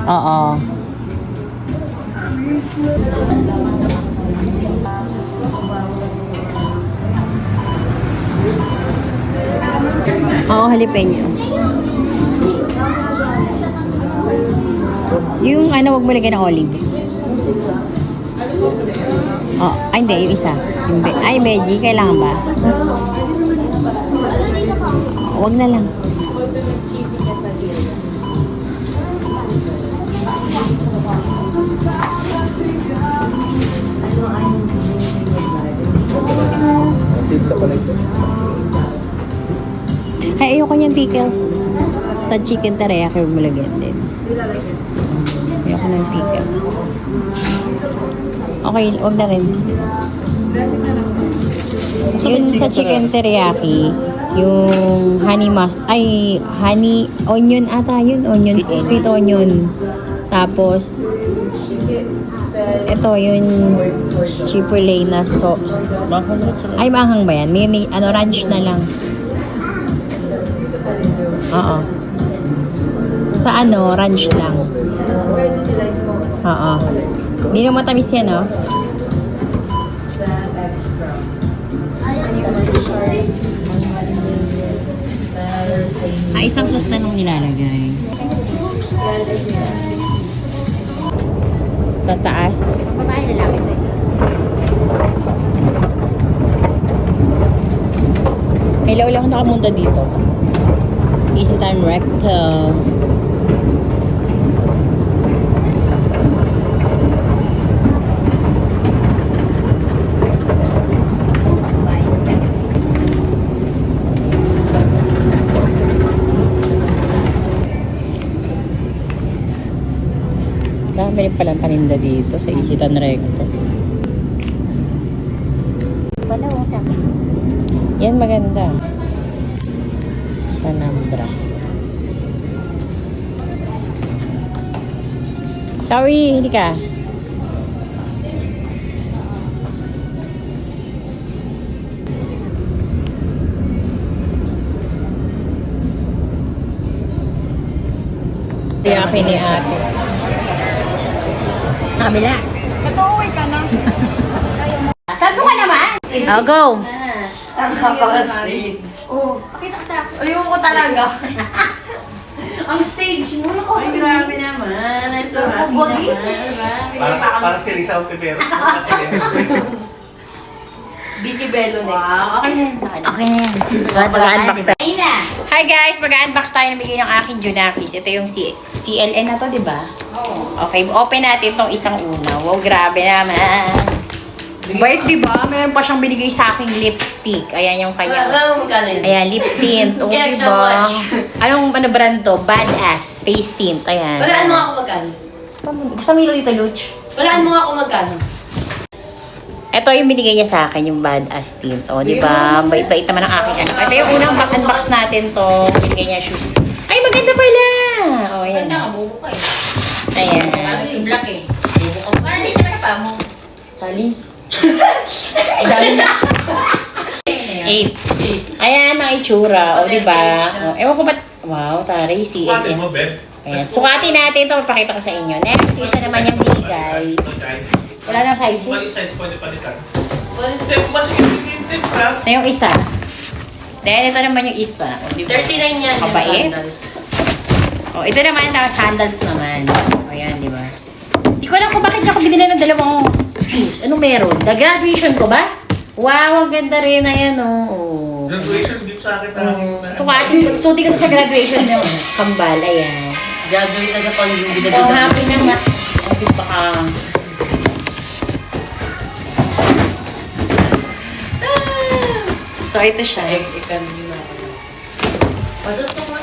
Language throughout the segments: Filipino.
Oo. Oo, jalapeno. Yung ano, wag mo lagyan ng olive. Oh, ay hindi, yung isa. Ay, veggie, kailangan ba? Wag na lang. Pizza pala ito. Ay, ayoko niyang pickles. Sa chicken teriyaki, huwag mo lagyan din. Ayoko ng pickles. Okay, huwag na rin. Yun sa chicken teriyaki, yung honey honey onion ata yun, onion, sweet onion. Tapos, ito yung chipotle na sauce. Ay, mahang ba yan? May ano, ranch na lang. Oo. Sa ano, ranch lang. Oo. Hindi na matamis yan, oh. Isang sauce na nung nilalagay. Sa taas. Babae na lang ito. May laula akong nakamunta dito. Easy Time Recto. Dami rin palang paninda dito sa Easy Time Recto. Palaw sa akin. Yan maganda. Sa Nambra. Chawi, hindi ka. Tiyaki ni ate. Kabila. Katuuwi ka na. Saan ka naman? Oh, go! Nakaka-stage. Oo. Pakita ko sa akin. Ayun ko talaga. Ang stage mo. Ay, grabe naman. I'm so happy Bugwagi? naman. Para si Risa Otevero. Vicky Bello next. Wow, okay na yun. Okay na yan. Mag-unbox tayo. Ayun na. Hi guys! Mag-unbox tayo ng bigay ng aking Junakis. Ito yung CLN na to, di ba? Oo. Okay, open natin tong isang una. Wow, grabe naman. Bait, di ba? Meron pa siyang binigay sa aking lipstick. Ayan yung kanya. Alam mo magkano yun? Ayan, lip tint. Oh, Guess diba? how much? Anong brand to? Badass face tint. Ayan. Walaan mo ako magkano? Gusto mo yung Tita Luch? Walaan mo ako magkano? Ito yung binigay niya sa akin, yung badass tint. O, di ba? Bait-bait naman ang aking ano. Ito yung unang unbox natin to. Binigay niya shoes. Ay, maganda pala! O, ayan. Ganda ka, bubo ka eh. Ayan. Parang yung black eh. Bubo ka. Parang dito na pa mo. Sali. Ay, dami na. 8. Ayan, ang itsura. O, di ba? O, ewan ko ba't... Wow, taray. Si Pati mo, Beb. Ayan. Sukatin natin ito. Papakita ko sa inyo. Next, isa naman yung binigay. Wala nang Mali sizes. size, pwede palitan. Tip, mas tip ka. Ito yung isa. Then, ito naman yung isa. O, di ba? 39 yan yung Mabait. sandals. O, ito naman, sandals naman. O, yan, di ba? Di ko alam kung bakit ako binila ng dalawang shoes. Anong meron? The graduation ko ba? Wow, ang ganda rin. Ayan, o. Graduation gift sa akin. Suti ko na sa graduation ng kambal. Ayan. Graduate na sa pangiging So, happy naman. Ang baka... So, ito siya. Ikan na. Pasok ko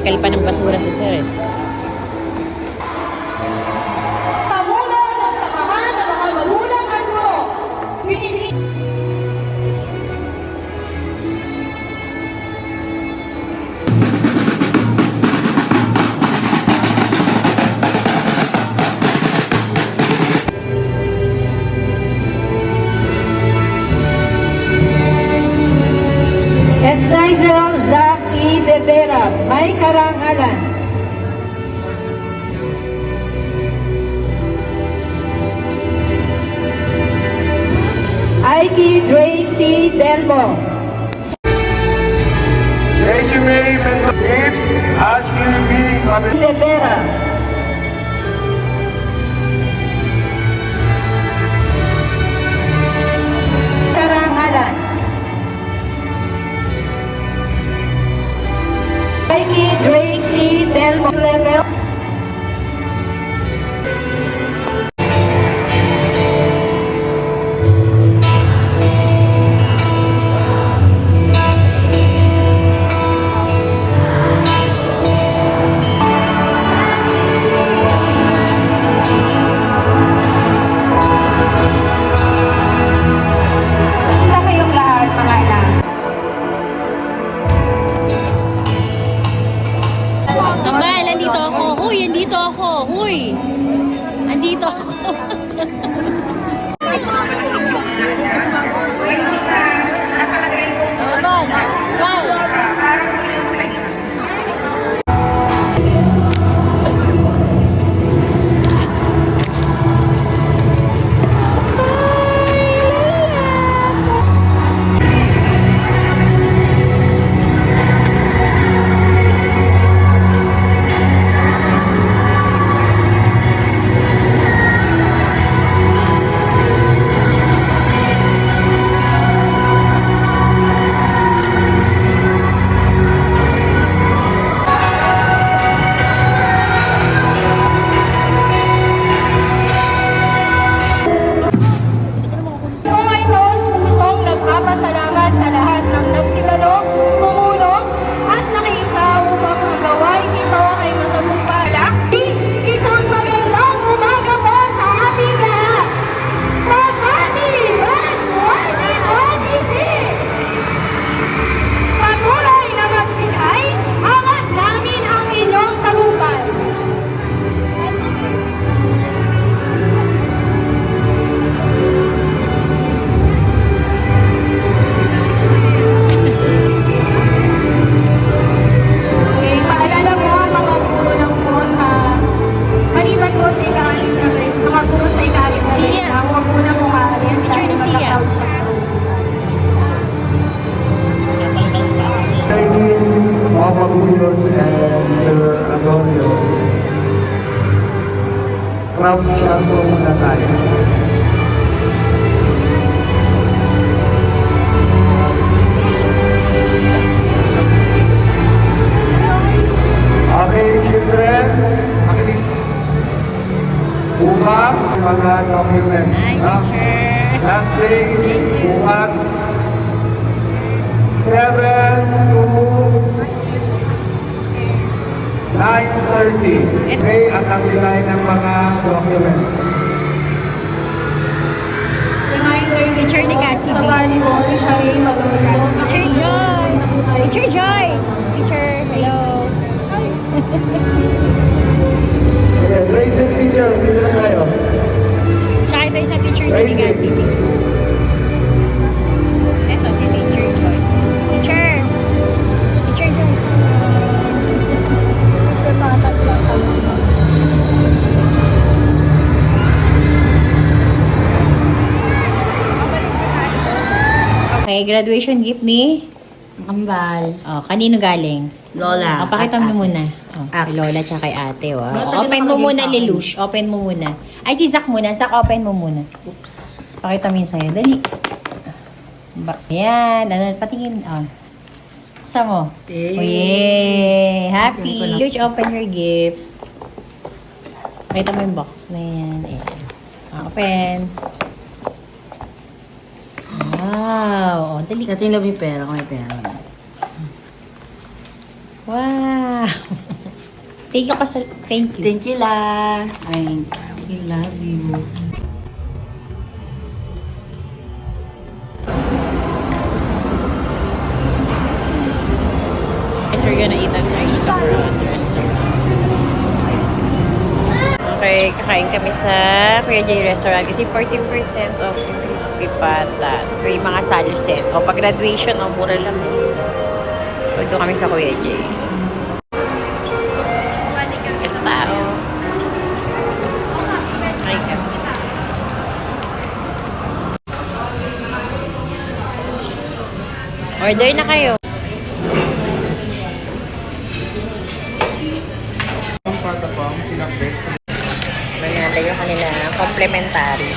recycle pa ng basura si Sir eh. Pamuno ng samahan ng mga magulang at guro. Pinili- Esnaisel Zac E. De Vera, may karangalan. Aiki Drake C. Delmo. Tracy May Mendoza, Ashley B. Cabello. De Vera. Karangalan. Aiki Drake C. Delmo level. Punta kayong lahat, mga anak. Tambal, andito ako. Huy, andito ako. Huy. Andito ako. Tambal, Tambal. Ako ay taos-pusong nagpapasalamat sa lahat ng nagsidalo, pumuno, at nakiisa upang ang gawain ito ay matagumpay. Isang magandang umaga po sa ating lahat. Magbati Batch 2026! Patuloy na magsikay, angat namin ang inyong tagumpay. Okay, paalala po mga guro lang po sa maliban po sa ika-alim na grade, mga guro sa ika-alim na grade, Sia. huwag po na po maalis dahil Teacher ni Sia. magkakaw siya. Mama Guyos and Sir Antonio. Crowd shot po muna tayo. Okay, children. Makinig. Bukas, mga documents. Last day, bukas. 7 to 9:30. Okay, at ang bigay ng mga documents. Reminder din Teacher ni po Cassie sa B. volleyball, siya rin Malonzo. Teacher Joy. Teacher Joy. Teacher, hello. Okay, Tracy teacher, sino na kayo? Sakay tayo sa teacher ni Gati. Eto, si Teacher Joy. Teacher. Teacher Joy. Okay, graduation gift ni? Kambal. Oh, kanino galing? Lola. Oh, pakita at mo ate. muna. Oh, kay Ax. Lola tsaka kay ate. Wow. Ba't Open naging mo nakalagay muna, sa akin? Lelouch. Open mo muna. Ay, si Zach muna. Zach, open mo muna. Oops. Pakita mo yun sa'yo. Dali. Yan. Ano, patingin. Oh. Buksan mo. Yay. Oh, yay. Happy. Yan ko na. Lelouch, open your gifts. Pakita mo yung box na yan. Ayan. Open. Wow. Oh, dali. Ito yung love yung pera, kung may pera. Wow. Thank you kasi. Thank you. Thank you, La. Thanks. We love you. Guys, we're gonna eat at restaurant. Okay, kakain kami sa Kuya J restaurant kasi 40% off yung crispy patas. May mga salo set. O, pag graduation, mura lang. So, doon kami sa Kuya J. Ito tao. Kain kami. Order na kayo. Ang pata pa, ang pinakbet. Maganda yung kanila complimentary.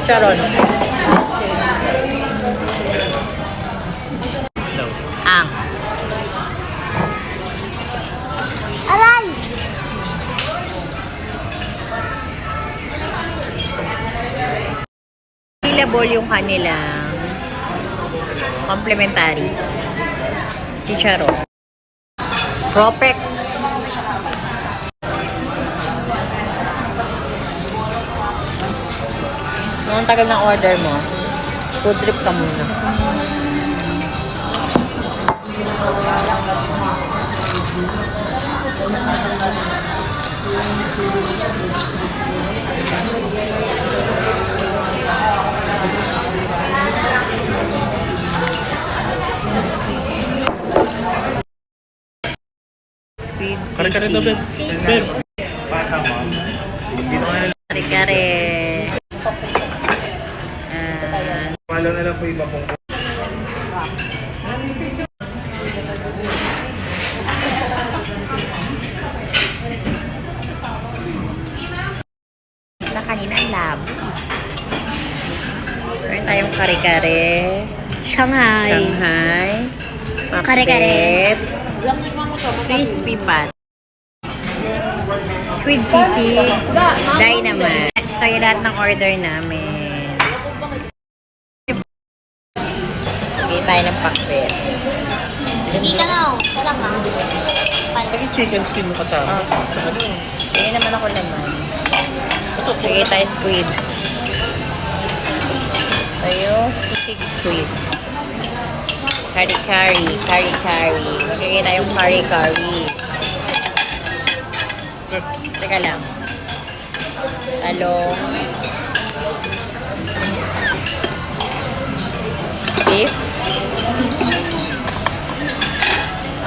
Charon. Ang. Aray! Available yung kanilang complimentary. Chicharon. Propek. Noong tagal ng order mo, food trip ka muna. Speed Kare-kare daw, Ben. Ben. Pata mo. Hindi na nga nila. Kare-kare. Palo na lang po iba pong Na kanina ang labo. Meron tayong kare-kare. Shanghai. Shanghai. Kare-kare. Crispy pat. Sweet sisig. Dynamite. So, yung lahat ng order namin. Bigay tayo ng pakbet. Hindi ka na. Isa lang ha. Bakit chicken skin mo kasama? Bigay naman ako naman. Bigay tayo squid. Tayo sisig squid. Kari-kari. Kari-kari. Bigay tayong kari-kari. Teka lang. Talong. Beef.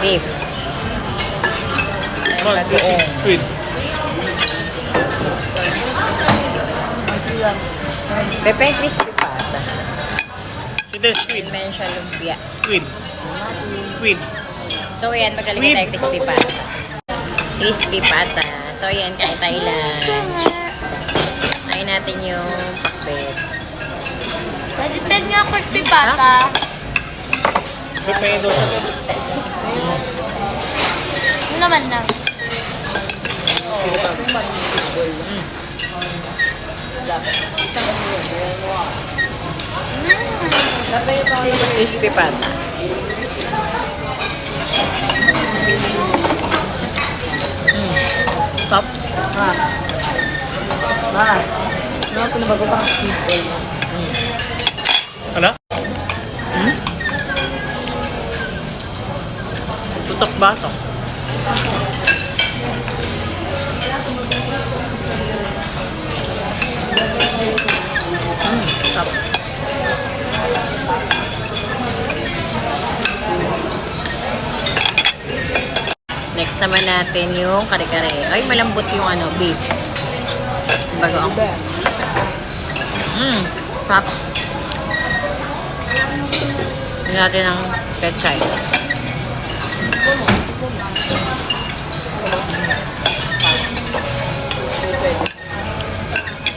Beef. Ayun, bagoong. Squid. Pepe crispy pata. Hindi, squid. Dimensya lumpia. Squid. Squid. So, yan. Maglalagay tayo crispy pata. Crispy pata. So, yan. Kain tayo lang. Kain natin yung pakbet. Pwede nga crispy pata. Pepedo sa Ben. Ano naman na? Crispy pata. Top. Ano pinabago pa ang people? Ano? Tutok ba ito? Top. Next naman natin yung kare-kare. Ay, malambot yung ano, beef. Bago ang... Top. Hindi natin ang pechay.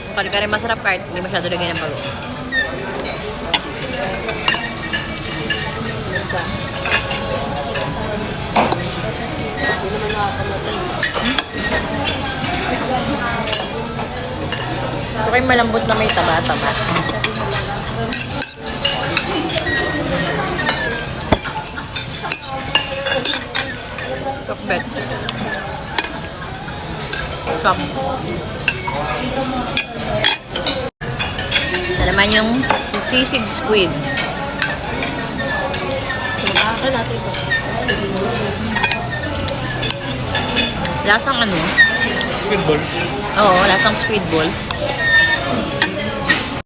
Yung kare-kare masarap kahit hindi masyado lagay ng bago. Ito kayo malambot na may taba-taba. Stop. Ito naman yung sisig squid. Kumakain natin ito. Lasang ano? Squid ball. Oo, lasang squid ball.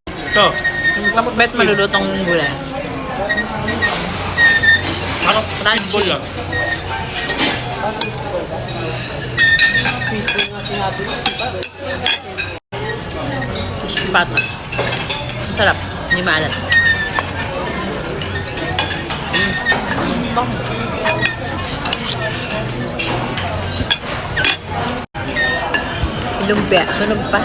Ito. Bet malulutong gulay. Ano? Squid ball lang. Crispy pata. Ang sarap. Hindi maalat. Bang. Lumpia. Sunog pa.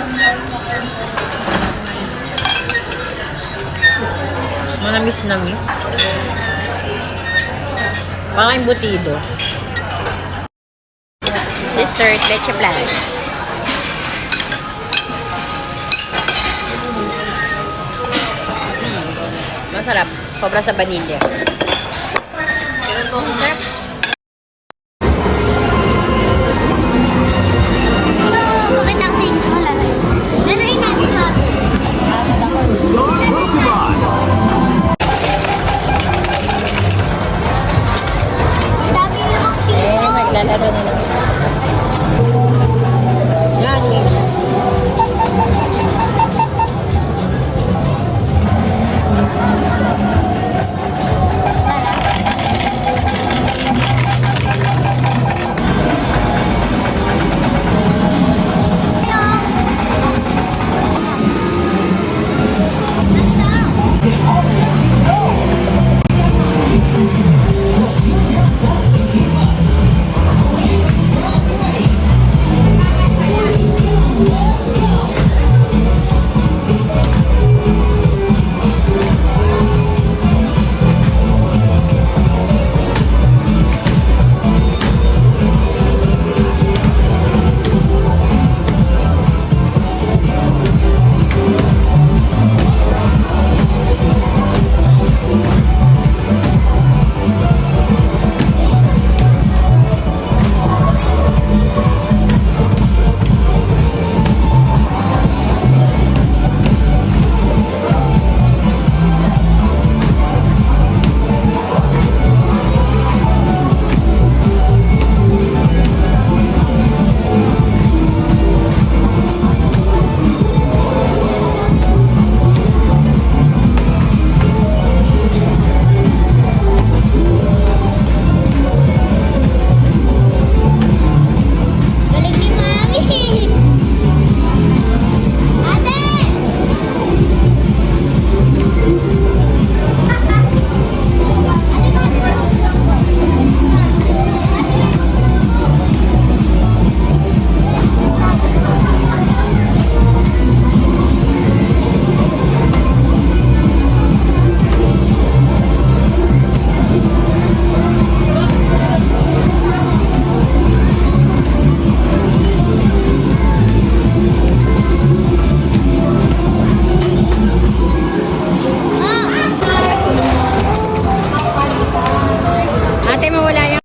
Manamis-namis. Parang embutido. Dessert, leche flan. Masarap. Sobra sa vanilla.